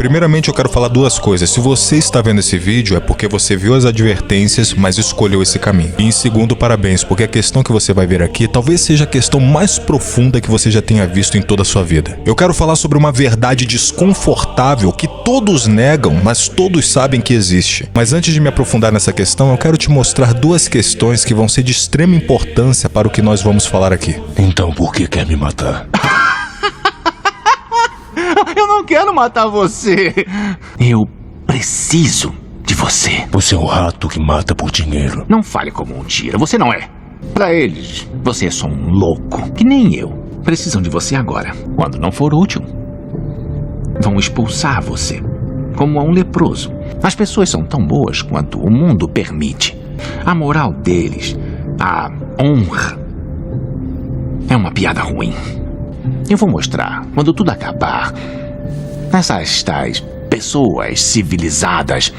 Primeiramente eu quero falar duas coisas. Se você está vendo esse vídeo é porque você viu as advertências, mas escolheu esse caminho. E em segundo, parabéns, porque a questão que você vai ver aqui talvez seja a questão mais profunda que você já tenha visto em toda a sua vida. Eu quero falar sobre uma verdade desconfortável que todos negam, mas todos sabem que existe. Mas antes de me aprofundar nessa questão, eu quero te mostrar duas questões que vão ser de extrema importância para o que nós vamos falar aqui. Então por que quer me matar? Eu não quero matar você. Eu preciso de você. Você é o rato que mata por dinheiro. Não fale como um tira. Você não é. Pra eles, você é só um louco. Que nem eu. Precisam de você agora. Quando não for útil, vão expulsar você. Como a um leproso. As pessoas são tão boas quanto o mundo permite. A moral deles, a honra, é uma piada ruim. Eu vou mostrar, quando tudo acabar, essas tais pessoas civilizadas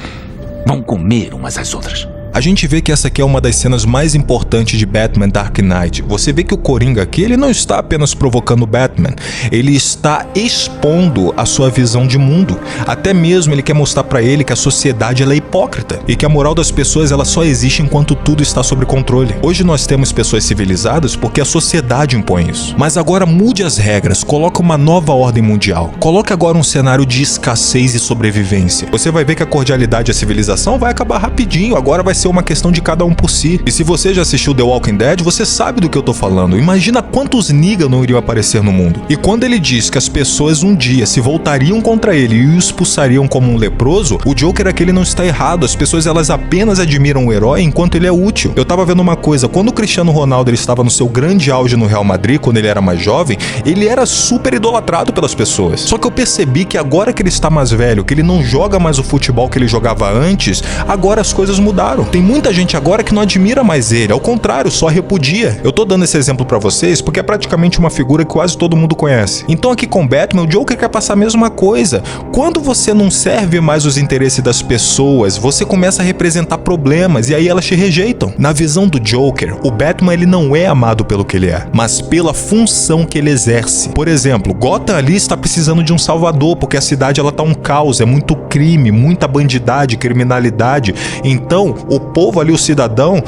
vão comer umas às outras. A gente vê que essa aqui é uma das cenas mais importantes de Batman Dark Knight. Você vê que o Coringa aqui, ele não está apenas provocando o Batman, ele está expondo a sua visão de mundo. Até mesmo ele quer mostrar pra ele que a sociedade ela é hipócrita e que a moral das pessoas ela só existe enquanto tudo está sob controle. Hoje nós temos pessoas civilizadas porque a sociedade impõe isso. Mas agora mude as regras, coloque uma nova ordem mundial. Coloque agora um cenário de escassez e sobrevivência. Você vai ver que a cordialidade e a civilização vai acabar rapidinho, agora vai ser uma questão de cada um por si. E se você já assistiu The Walking Dead, você sabe do que eu tô falando. Imagina quantos niggas não iriam aparecer no mundo. E quando ele diz que as pessoas um dia se voltariam contra ele e o expulsariam como um leproso, o Joker aqui ele não está errado. As pessoas elas apenas admiram o herói enquanto ele é útil. Eu tava vendo uma coisa, quando o Cristiano Ronaldo ele estava no seu grande auge no Real Madrid, quando ele era mais jovem, ele era super idolatrado pelas pessoas. Só que eu percebi que agora que ele está mais velho, que ele não joga mais o futebol que ele jogava antes, agora as coisas mudaram. Tem muita gente agora que não admira mais ele, ao contrário, só repudia. Eu tô dando esse exemplo pra vocês porque é praticamente uma figura que quase todo mundo conhece. Então aqui com Batman, o Joker quer passar a mesma coisa. Quando você não serve mais os interesses das pessoas, você começa a representar problemas e aí elas te rejeitam. Na visão do Joker, o Batman ele não é amado pelo que ele é, mas pela função que ele exerce. Por exemplo, Gotham ali está precisando de um salvador porque a cidade ela tá um caos, é muito crime, muita bandidagem, criminalidade. Então, o povo ali, os cidadãos,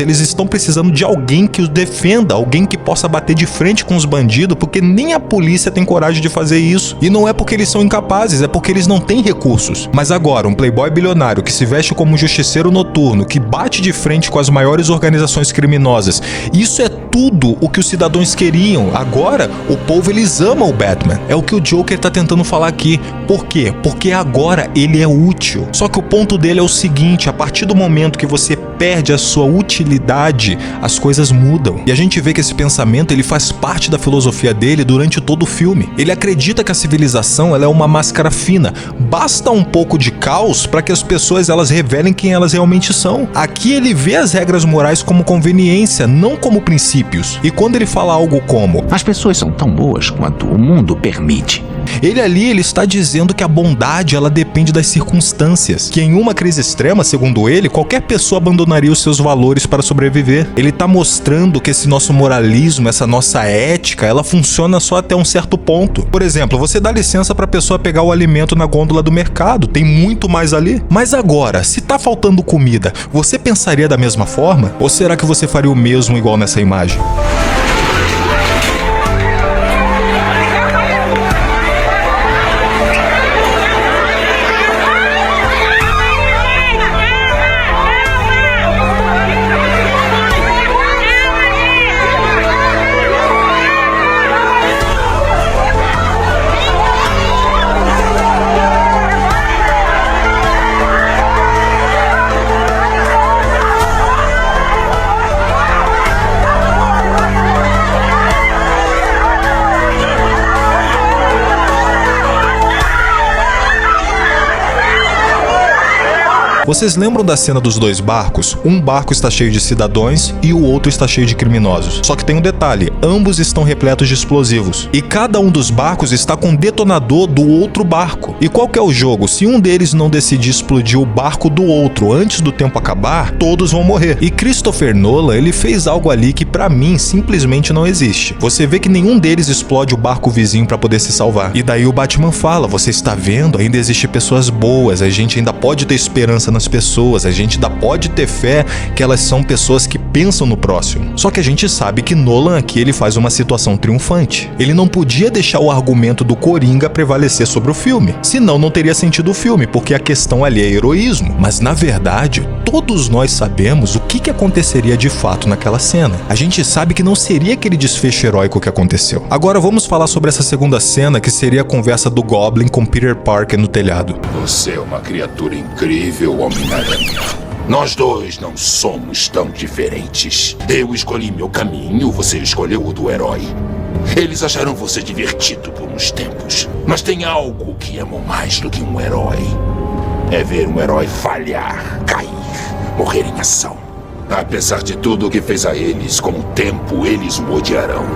eles estão precisando de alguém que os defenda, alguém que possa bater de frente com os bandidos, porque nem a polícia tem coragem de fazer isso. E não é porque eles são incapazes, é porque eles não têm recursos. Mas agora, um playboy bilionário que se veste como um justiceiro noturno, que bate de frente com as maiores organizações criminosas, isso é tudo o que os cidadãos queriam. Agora, o povo eles amam o Batman. É o que o Joker tá tentando falar aqui. Por quê? Porque agora ele é útil. Só que o ponto dele é o seguinte, a partir do momento que você perde a sua utilidade, as coisas mudam. E a gente vê que esse pensamento ele faz parte da filosofia dele durante todo o filme. Ele acredita que a civilização ela é uma máscara fina. Basta um pouco de caos para que as pessoas elas revelem quem elas realmente são. Aqui ele vê as regras morais como conveniência, não como princípios. E quando ele fala algo como as pessoas são tão boas quanto o mundo permite, ele está dizendo que a bondade ela depende das circunstâncias, que em uma crise extrema, segundo ele, qualquer pessoa abandonaria os seus valores para sobreviver. Ele está mostrando que esse nosso moralismo, essa nossa ética, ela funciona só até um certo ponto. Por exemplo, você dá licença para a pessoa pegar o alimento na gôndola do mercado, tem muito mais ali. Mas agora, se tá faltando comida, você pensaria da mesma forma? Ou será que você faria o mesmo igual nessa imagem? Vocês lembram da cena dos dois barcos? Um barco está cheio de cidadãos e o outro está cheio de criminosos. Só que tem um detalhe, ambos estão repletos de explosivos. E cada um dos barcos está com um detonador do outro barco. E qual que é o jogo? Se um deles não decidir explodir o barco do outro antes do tempo acabar, todos vão morrer. E Christopher Nolan, ele fez algo ali que pra mim simplesmente não existe. Você vê que nenhum deles explode o barco vizinho pra poder se salvar. E daí o Batman fala, você está vendo? Ainda existem pessoas boas, a gente ainda pode ter esperança nas pessoas, a gente ainda pode ter fé que elas são pessoas que pensam no próximo. Só que a gente sabe que Nolan aqui ele faz uma situação triunfante. Ele não podia deixar o argumento do Coringa prevalecer sobre o filme, senão não teria sentido o filme, porque a questão ali é heroísmo. Mas na verdade, todos nós sabemos o que aconteceria de fato naquela cena. A gente sabe que não seria aquele desfecho heróico que aconteceu. Agora vamos falar sobre essa segunda cena, que seria a conversa do Goblin com Peter Parker no telhado. Você é uma criatura incrível, Homem-Aranha. Nós dois não somos tão diferentes. Eu escolhi meu caminho, você escolheu o do herói. Eles acharam você divertido por uns tempos. Mas tem algo que amam mais do que um herói. É ver um herói falhar, cair, morrer em ação. Apesar de tudo o que fez a eles, com o tempo eles o odiarão.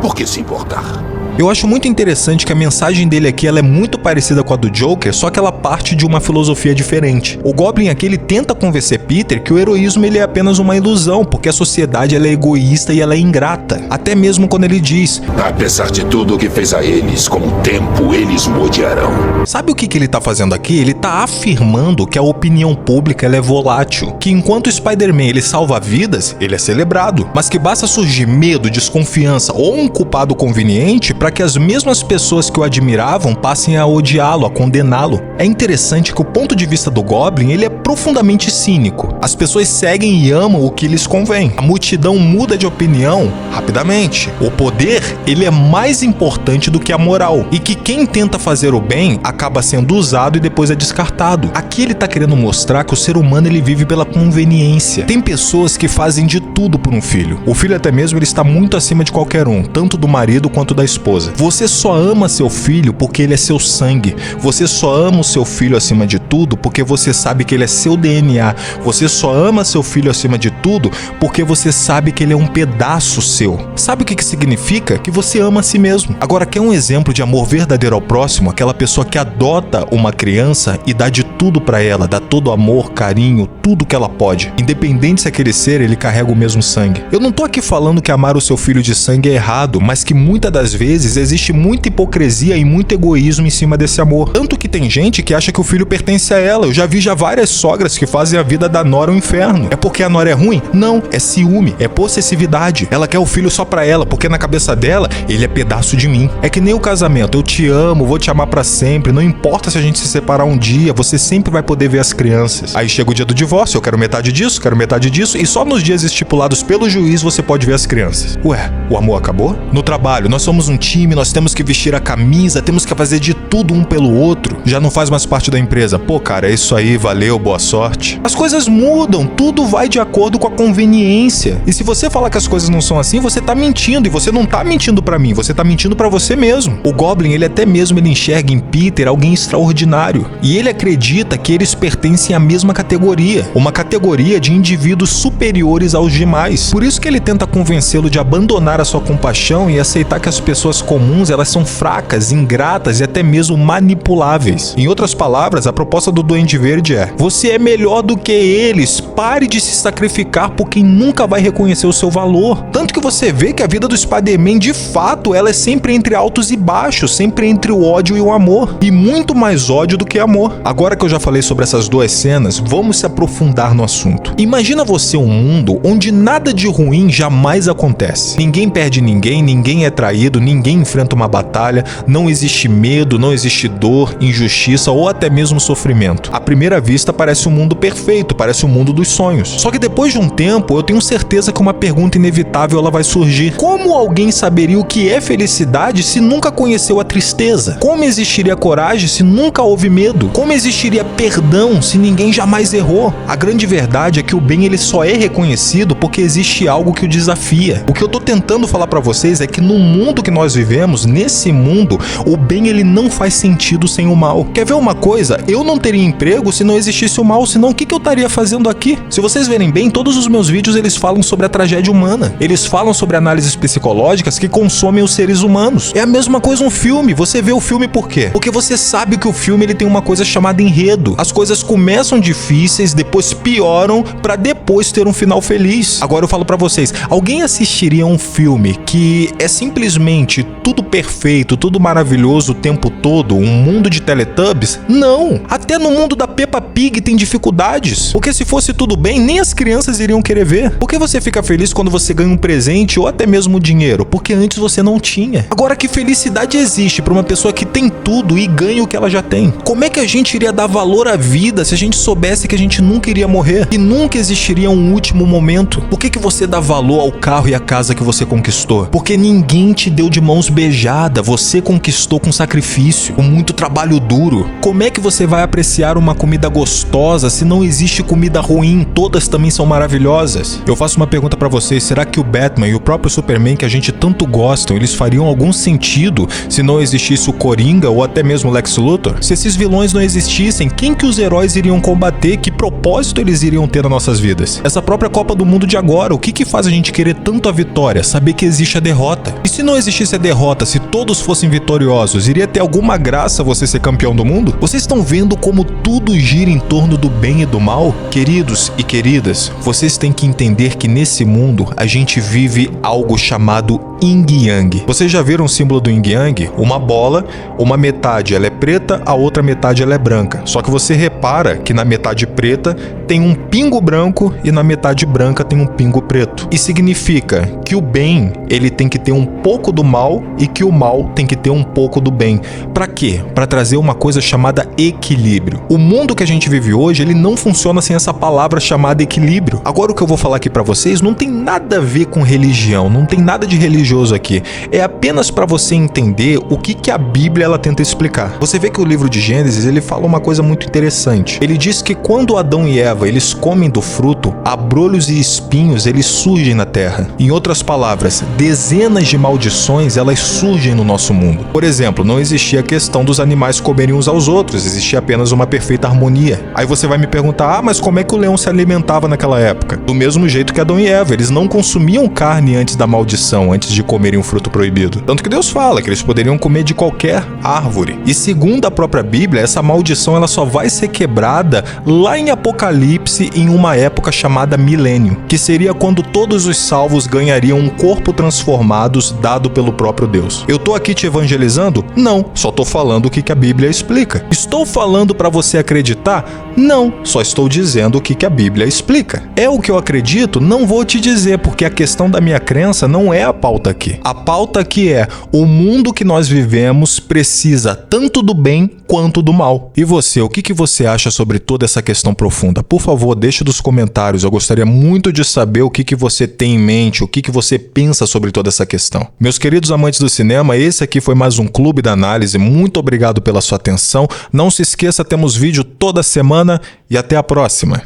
Por que se importar? Eu acho muito interessante que a mensagem dele aqui ela é muito parecida com a do Joker, só que ela parte de uma filosofia diferente. O Goblin aqui ele tenta convencer Peter que o heroísmo ele é apenas uma ilusão, porque a sociedade ela é egoísta e ela é ingrata. Até mesmo quando ele diz: apesar de tudo o que fez a eles, com o tempo eles o odiarão. Sabe o que ele tá fazendo aqui? Ele tá afirmando que a opinião pública ela é volátil, que enquanto o Spider-Man ele salva vidas, ele é celebrado, mas que basta surgir medo, desconfiança ou um culpado conveniente para que as mesmas pessoas que o admiravam passem a odiá-lo, a condená-lo. É interessante que o ponto de vista do Goblin ele é profundamente cínico. As pessoas seguem e amam o que lhes convém. A multidão muda de opinião rapidamente. O poder ele é mais importante do que a moral, e que quem tenta fazer o bem acaba sendo usado e depois é descartado. Aqui ele tá querendo mostrar que o ser humano ele vive pela conveniência. Tem pessoas que fazem de tudo por um filho. O filho até mesmo ele está muito acima de qualquer um, tanto do marido quanto da esposa. Você só ama seu filho porque ele é seu sangue. Você só ama o seu filho acima de tudo porque você sabe que ele é seu DNA. Você só ama seu filho acima de tudo porque você sabe que ele é um pedaço seu. Sabe o que significa? Que você ama a si mesmo. Agora, quer um exemplo de amor verdadeiro ao próximo? Aquela pessoa que adota uma criança e dá de tudo pra ela, dá todo amor, carinho, tudo que ela pode. Independente se aquele ser ele carrega o mesmo sangue. Eu não tô aqui falando que amar o seu filho de sangue é errado, mas que muitas das vezes existe muita hipocrisia e muito egoísmo em cima desse amor. Tanto que tem gente que acha que o filho pertence a ela. Eu já vi várias sogras que fazem a vida da nora um inferno. É porque a nora é ruim? Não, é ciúme, é possessividade. Ela quer o filho só pra ela, porque na cabeça dela, ele é pedaço de mim. É que nem o casamento, eu te amo, vou te amar pra sempre, não importa se a gente se separar um dia, você sempre vai poder ver as crianças. Aí chega o dia do divórcio, eu quero metade disso, quero metade disso, e só nos dias estipulados pelo juiz você pode ver as crianças. Ué, o amor acabou? No trabalho, nós somos um time, nós temos que vestir a camisa, temos que fazer de tudo um pelo outro. Já não faz mais parte da empresa. Pô, cara, é isso aí, valeu, boa sorte. As coisas mudam, tudo vai de acordo com a conveniência. E se você falar que as coisas não são assim, você tá mentindo. E você não tá mentindo pra mim, você tá mentindo pra você mesmo. O Goblin, ele até mesmo ele enxerga em Peter alguém extraordinário. E ele acredita que eles pertencem à mesma categoria. Uma categoria de indivíduos superiores aos demais. Por isso que ele tenta convencê-lo de abandonar a sua compaixão e aceitar que as pessoas comuns elas são fracas, ingratas e até mesmo manipuláveis. Em outras palavras, a proposta do Duende Verde é: você é melhor do que eles, pare de se sacrificar por quem nunca vai reconhecer o seu valor. Tanto que você vê que a vida do Spider-Man, de fato, ela é sempre entre altos e baixos, sempre entre o ódio e o amor, e muito mais ódio do que amor. Agora que eu já falei sobre essas duas cenas, vamos se aprofundar no assunto. Imagina você um mundo onde nada de ruim jamais acontece. Ninguém perde ninguém, ninguém é traído, ninguém enfrenta uma batalha, não existe medo, não existe dor, injustiça ou até mesmo sofrimento. À primeira vista parece um mundo perfeito, parece um mundo dos sonhos. Só que depois de um tempo, eu tenho certeza que uma pergunta inevitável ela vai surgir. Como alguém saberia o que é felicidade se nunca conheceu a tristeza? Como existiria coragem se nunca houve medo? Como existiria perdão se ninguém jamais errou? A grande verdade é que o bem ele só é reconhecido porque existe algo que o desafia. O que eu tô tentando falar pra vocês é que no mundo que nós vivemos, nesse mundo, o bem ele não faz sentido sem o mal. Quer ver uma coisa? Eu não teria emprego se não existisse o mal, senão o que eu estaria fazendo aqui? Se vocês verem bem, todos os meus vídeos eles falam sobre a tragédia humana. Eles falam sobre análises psicológicas que consomem os seres humanos. É a mesma coisa um filme. Você vê o filme por quê? Porque você sabe que o filme ele tem uma coisa chamada enredo. As coisas começam difíceis, depois pioram, pra depois ter um final feliz. Agora eu falo pra vocês, alguém assistiria um filme que é simplesmente tudo perfeito, tudo maravilhoso o tempo todo, um mundo de Teletubbies? Não! Até no mundo da Peppa Pig tem dificuldades. Porque se fosse tudo bem, nem as crianças iriam querer ver. Por que você fica feliz quando você ganha um presente ou até mesmo dinheiro? Porque antes você não tinha. Agora, que felicidade existe para uma pessoa que tem tudo e ganha o que ela já tem? Como é que a gente iria dar valor à vida se a gente soubesse que a gente nunca iria morrer? Que nunca existiria um último momento? Por que você dá valor ao carro e à casa que você conquistou? Porque ninguém te deu de mãos beijadas. Você conquistou com sacrifício, com muito trabalho duro. Como é que você vai apreciar uma comida gostosa se não existe comida ruim? Todas também são maravilhosas. Eu faço uma pergunta pra vocês, será que o Batman e o próprio Superman que a gente tanto gosta, eles fariam algum sentido se não existisse o Coringa ou até mesmo o Lex Luthor? Se esses vilões não existissem, quem que os heróis iriam combater? Que propósito eles iriam ter nas nossas vidas? Essa própria Copa do Mundo de agora, o que faz a gente querer tanto a vitória? Saber que existe a derrota. E se não existisse a derrota, se todos fossem vitoriosos, iria ter alguma graça você ser campeão do mundo? Vocês estão vendo como tudo gira em torno do bem e do mal? Queridos e queridas, vocês têm que entender que nesse mundo a gente vive algo chamado Yin Yang. Vocês já viram o símbolo do Yin Yang? Uma bola, uma metade ela é preta, a outra metade ela é branca. Só que você repara que na metade preta tem um pingo branco e na metade branca tem um pingo preto. E significa que o bem, ele tem que ter um pouco do mal e que o mal tem que ter um pouco do bem. Para quê? Para trazer uma coisa chamada equilíbrio. O mundo que a gente vive hoje, ele não funciona sem essa palavra chamada equilíbrio. Agora o que eu vou falar aqui para vocês não tem nada a ver com religião, não tem nada de religioso aqui. É apenas para você entender o que a Bíblia ela tenta explicar. Você vê que o livro de Gênesis, ele fala uma coisa muito interessante. Ele diz que quando Adão e Eva, eles comem do fruto, abrolhos e espinhos, eles surgem na terra. Em outras palavras, dezenas de maldições, elas surgem no nosso mundo. Por exemplo, não existia a questão dos animais comerem uns aos outros, existia apenas uma perfeita harmonia. Aí você vai me perguntar, mas como é que o leão se alimentava naquela época? Do mesmo jeito que Adão e Eva, eles não consumiam carne antes da maldição, antes de comerem um fruto proibido. Tanto que Deus fala que eles poderiam comer de qualquer árvore. E segundo a própria Bíblia, essa maldição ela só vai ser quebrada lá em Apocalipse, em uma época chamada milênio, que seria quando todos os salvos ganhariam um corpo transformados dado pelo próprio Deus. Eu tô aqui te evangelizando? Não, só tô falando o que a Bíblia explica. Estou falando para você acreditar? Não, só estou dizendo o que a Bíblia explica. É o que eu acredito? Não vou te dizer, porque a questão da minha crença não é a pauta aqui. A pauta aqui é: o mundo que nós vivemos precisa tanto do bem quanto do mal. E você, o que você acha sobre toda essa questão profunda? Por favor, deixe nos comentários. Eu gostaria muito de saber o que você tem em mente, o que você pensa sobre toda essa questão. Meus queridos amantes do cinema, esse aqui foi mais um Clube da Análise. Muito obrigado pela sua atenção. Não se esqueça, temos vídeo toda semana e até a próxima.